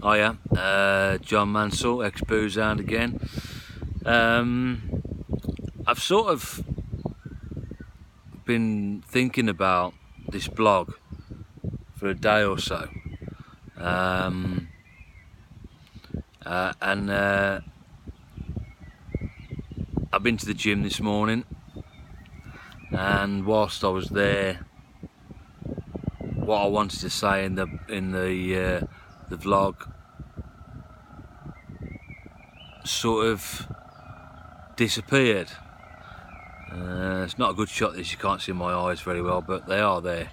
Hiya, John Mansell, ex-Boozehound again. I've sort of been thinking about this blog for a day or so, and I've been to the gym this morning, and whilst I was there, what I wanted to say in the vlog sort of disappeared. It's not a good shot this, you can't see my eyes very well, but they are there.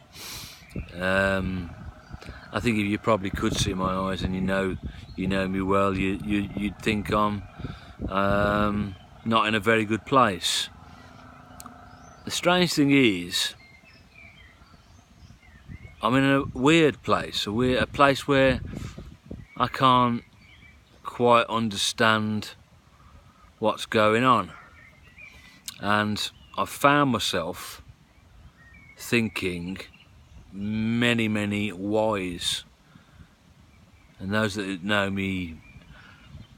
I think if you probably could see my eyes and you know me well, you'd think I'm not in a very good place. The strange thing is, I'm in a weird place, a place where I can't quite understand what's going on, and I've found myself thinking many whys, and those that know me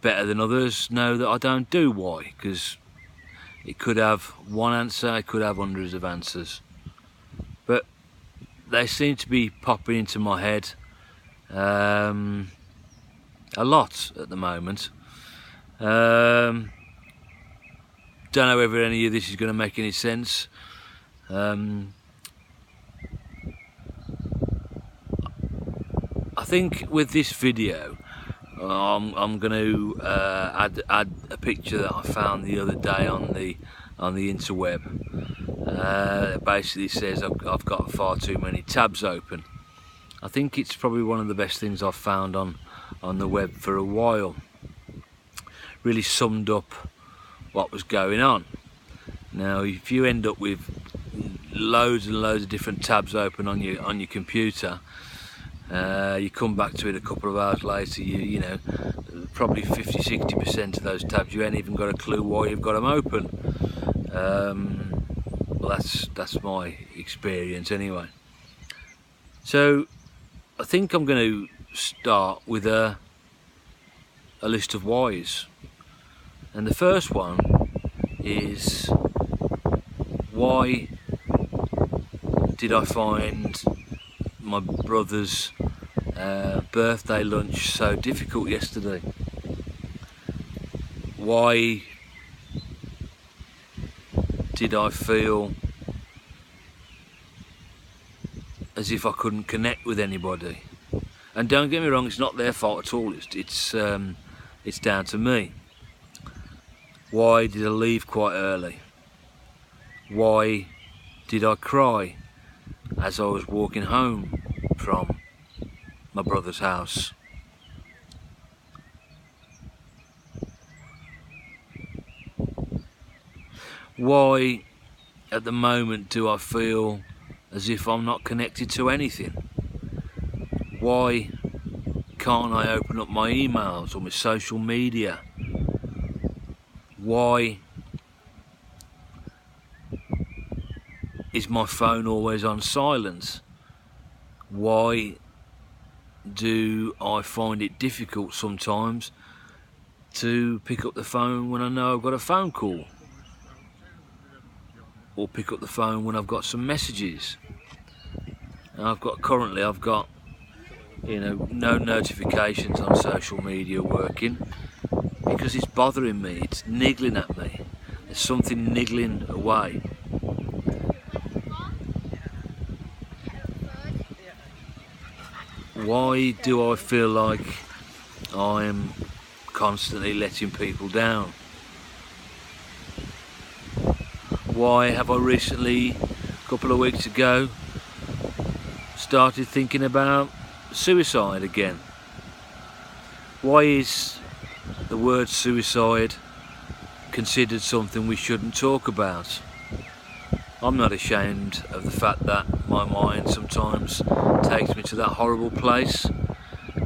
better than others know that I don't do why, because it could have one answer, it could have hundreds of answers, but they seem to be popping into my head a lot at the moment. Don't know whether any of this is going to make any sense. I think with this video I'm going to add a picture that I found the other day on the interweb. It basically says I've got far too many tabs open. I think it's probably one of the best things I've found on the web for a while. Really summed up what was going on. Now, if you end up with loads and loads of different tabs open on your computer, you come back to it a couple of hours later, you know, probably 50-60% of those tabs you ain't even got a clue why you've got them open. Well, that's my experience anyway. So I think I'm going to start with a list of whys, and the first one is, why did I find my brother's birthday lunch so difficult yesterday? Why did I feel as if I couldn't connect with anybody? And don't get me wrong, it's not their fault at all, it's down to me. Why did I leave quite early? Why did I cry as I was walking home from my brother's house? Why at the moment do I feel as if I'm not connected to anything? Why can't I open up my emails or my social media? Why is my phone always on silent? Why do I find it difficult sometimes to pick up the phone when I know I've got a phone call, or pick up the phone when I've got some messages? And currently I've got, you know, no notifications on social media working, because it's bothering me, it's niggling at me. There's something niggling away. Why do I feel like I'm constantly letting people down? Why have I recently, a couple of weeks ago, started thinking about suicide again? Why is the word suicide considered something we shouldn't talk about? I'm not ashamed of the fact that my mind sometimes takes me to that horrible place.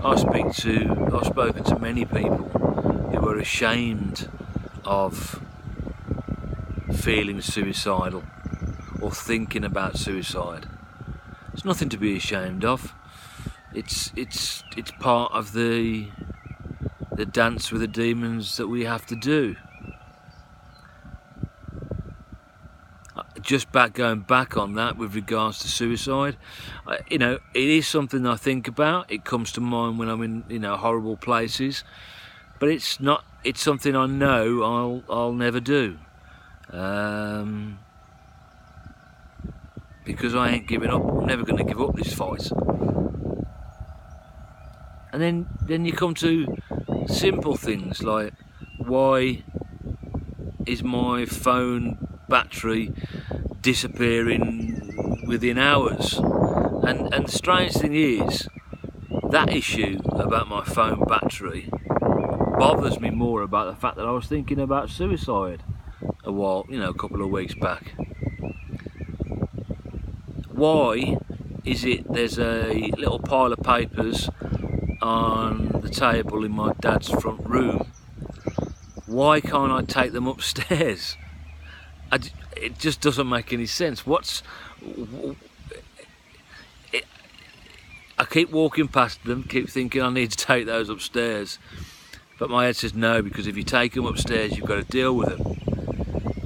I've spoken to many people who are ashamed of feeling suicidal or thinking about suicide. It's nothing to be ashamed of. it's part of the dance with the demons that we have to do. Just going back on that with regards to suicide, you know, it is something I think about. It comes to mind when I'm in, you know, horrible places, but it's something I know I'll never do, because I ain't giving up. I'm never going to give up this fight. And then you come to simple things like, why is my phone battery disappearing within hours? And the strange thing is, that issue about my phone battery bothers me more about the fact that I was thinking about suicide a couple of weeks back. Why is it there's a little pile of papers on the table in my dad's front room? Why can't I take them upstairs? It just doesn't make any sense. I keep walking past them, keep thinking I need to take those upstairs, but my head says no, because if you take them upstairs, you've got to deal with them.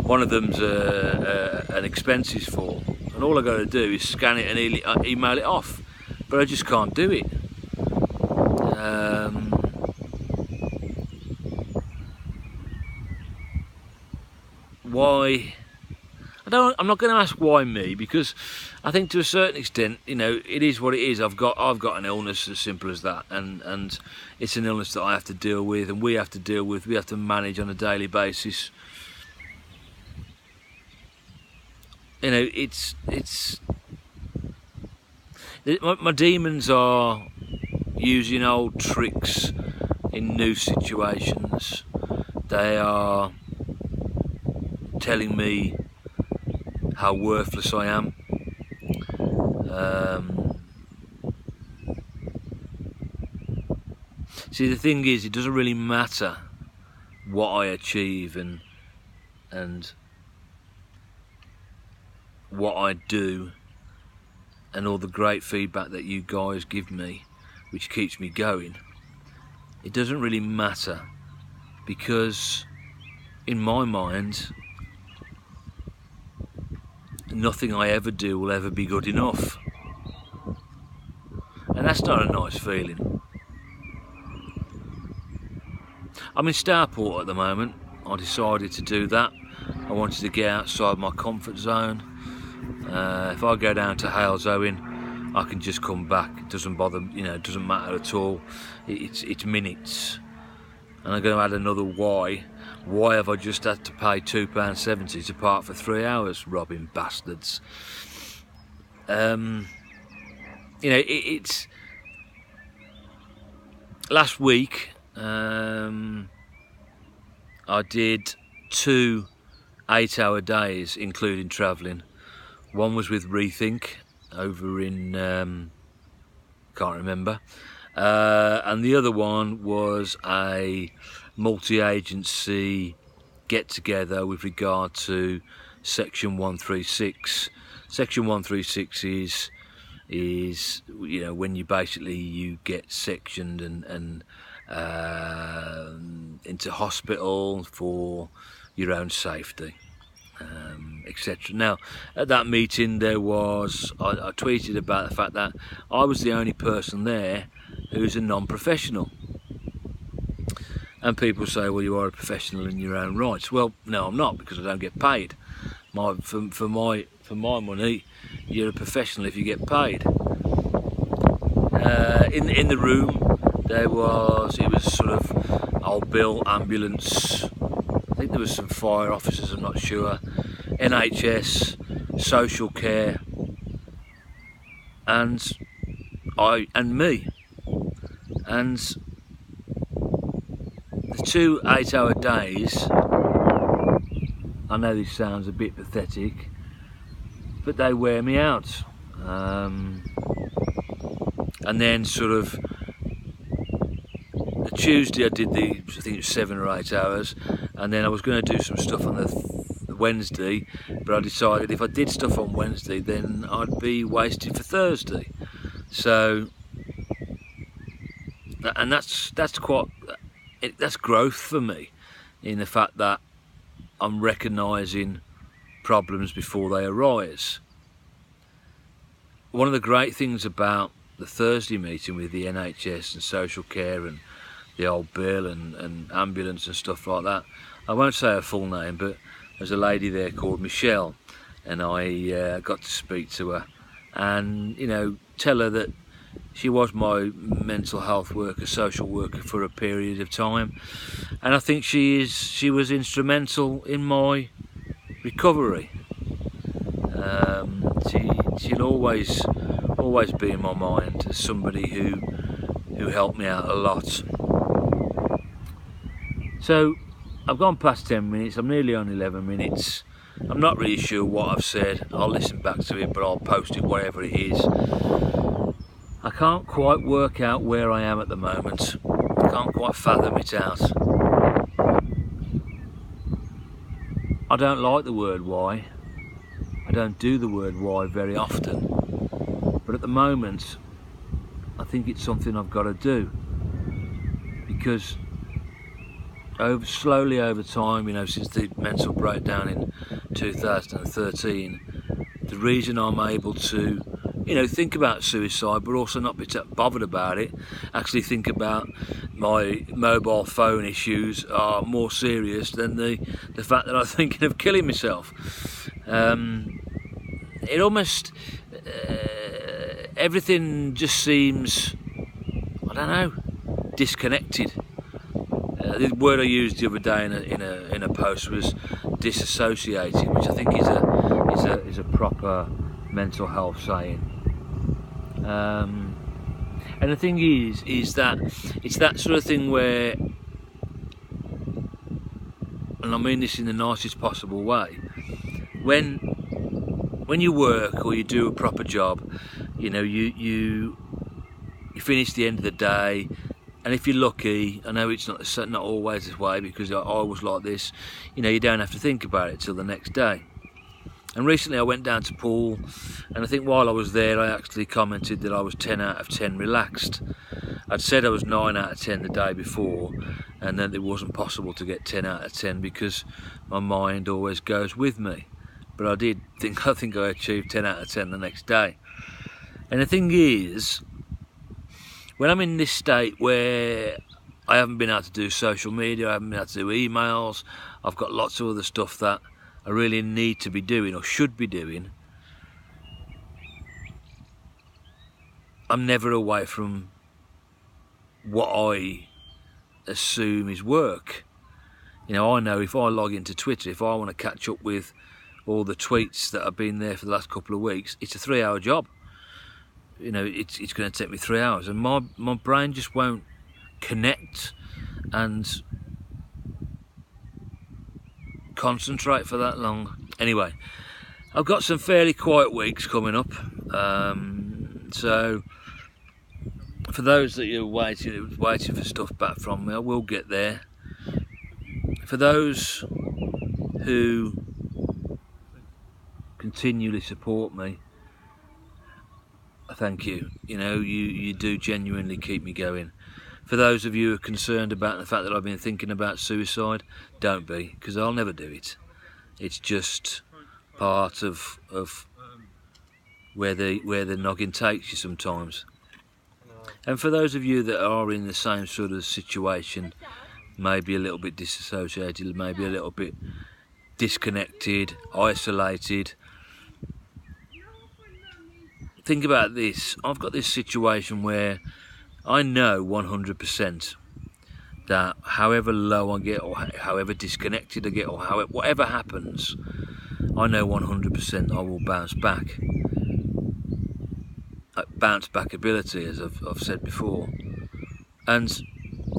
One of them's an expenses form, and all I've got to do is scan it and email it off, but I just can't do it. Why? I'm not going to ask why me, because I think to a certain extent, you know, it is what it is. I've got an illness, as simple as that, and it's an illness that I have to deal with, and we have to deal with. We have to manage on a daily basis. You know, my demons are using old tricks in new situations. They are telling me how worthless I am. See, the thing is, it doesn't really matter what I achieve and what I do, and all the great feedback that you guys give me, which keeps me going. It doesn't really matter, because in my mind, nothing I ever do will ever be good enough, and that's not a nice feeling. I'm in Starport at the moment. I decided to do that. I wanted to get outside my comfort zone. If I go down to Halesowen, I can just come back. It doesn't bother, you know, it doesn't matter at all. It's minutes. And I'm going to add another why. Why have I just had to pay £2.70 to park for 3 hours, robbing bastards? You know, it's last week. I did 2 8-hour days, including travelling. One was with Rethink over in can't remember, and the other one was a multi-agency get-together with regard to Section 136. Section 136 is you know, when you get sectioned and into hospital for your own safety, etc. Now, at that meeting, I tweeted about the fact that I was the only person there who's a non-professional. And people say, well, you are a professional in your own rights. Well, no, I'm not, because I don't get paid. For my money, you're a professional if you get paid. In the room, it was sort of Old Bill, ambulance. I think there was some fire officers, I'm not sure. NHS, social care, and me. And the 2 8-hour days, I know this sounds a bit pathetic, but they wear me out. And then sort of the Tuesday I did I think it was 7 or 8 hours, and then I was going to do some stuff on the Wednesday, but I decided if I did stuff on Wednesday, then I'd be wasted for Thursday. So and that's growth for me, in the fact that I'm recognising problems before they arise. One of the great things about the Thursday meeting with the NHS and social care and the old bill and ambulance and stuff like that, I won't say her full name, but there's a lady there called Michelle, and I got to speak to her and, you know, tell her that she was my mental health worker, social worker for a period of time, and I think she was instrumental in my recovery. She'll always be in my mind as somebody who helped me out a lot. So I've gone past 10 minutes, I'm nearly on 11 minutes. I'm not really sure what I've said. I'll listen back to it, but I'll post it whatever it is. I can't quite work out where I am at the moment. I can't quite fathom it out. I don't like the word why. I don't do the word why very often. But at the moment, I think it's something I've got to do. Because slowly over time, you know, since the mental breakdown in 2013, the reason I'm able to, you know, think about suicide but also not be bothered about it, actually think about my mobile phone issues, are more serious than the fact that I'm thinking of killing myself. It almost, everything just seems, I don't know, disconnected. The word I used the other day in a post was disassociated, which I think is a proper mental health saying. And the thing is that it's that sort of thing where, and I mean this in the nicest possible way, when you work or you do a proper job, you know, you finish the end of the day, and if you're lucky, I know it's not always this way, because I was like this, you know, you don't have to think about it till the next day. And recently I went down to Poole, and I think while I was there I actually commented that I was 10 out of 10 relaxed. I'd said I was 9 out of 10 the day before, and then it wasn't possible to get 10 out of 10 because my mind always goes with me. But I think I achieved 10 out of 10 the next day. And the thing is, when I'm in this state where I haven't been able to do social media, I haven't been able to do emails, I've got lots of other stuff that I really need to be doing or should be doing, I'm never away from what I assume is work. You know, I know if I log into Twitter, if I want to catch up with all the tweets that have been there for the last couple of weeks, it's a 3-hour job. You know, it's going to take me 3 hours, and my brain just won't connect and concentrate for that long. Anyway, I've got some fairly quiet weeks coming up, so for those that are waiting for stuff back from me, I will get there. For those who continually support me, I thank you. You know, you do genuinely keep me going. For those of you who are concerned about the fact that I've been thinking about suicide, don't be, because I'll never do it. It's just part of where the noggin takes you sometimes. And for those of you that are in the same sort of situation, maybe a little bit disassociated, maybe a little bit disconnected, isolated, think about this. I've got this situation where I know 100% that however low I get, or however disconnected I get, or whatever happens, I know 100% I will bounce back. Bounce back ability, as I've said before. And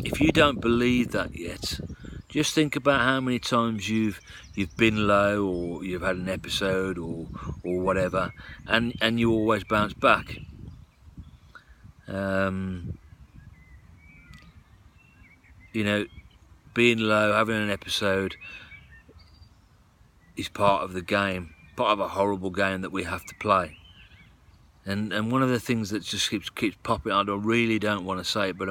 if you don't believe that yet, just think about how many times you've been low, or you've had an episode, or whatever, and you always bounce back. You know, being low, having an episode is part of the game, part of a horrible game that we have to play. And one of the things that just keeps popping out, I really don't want to say it, but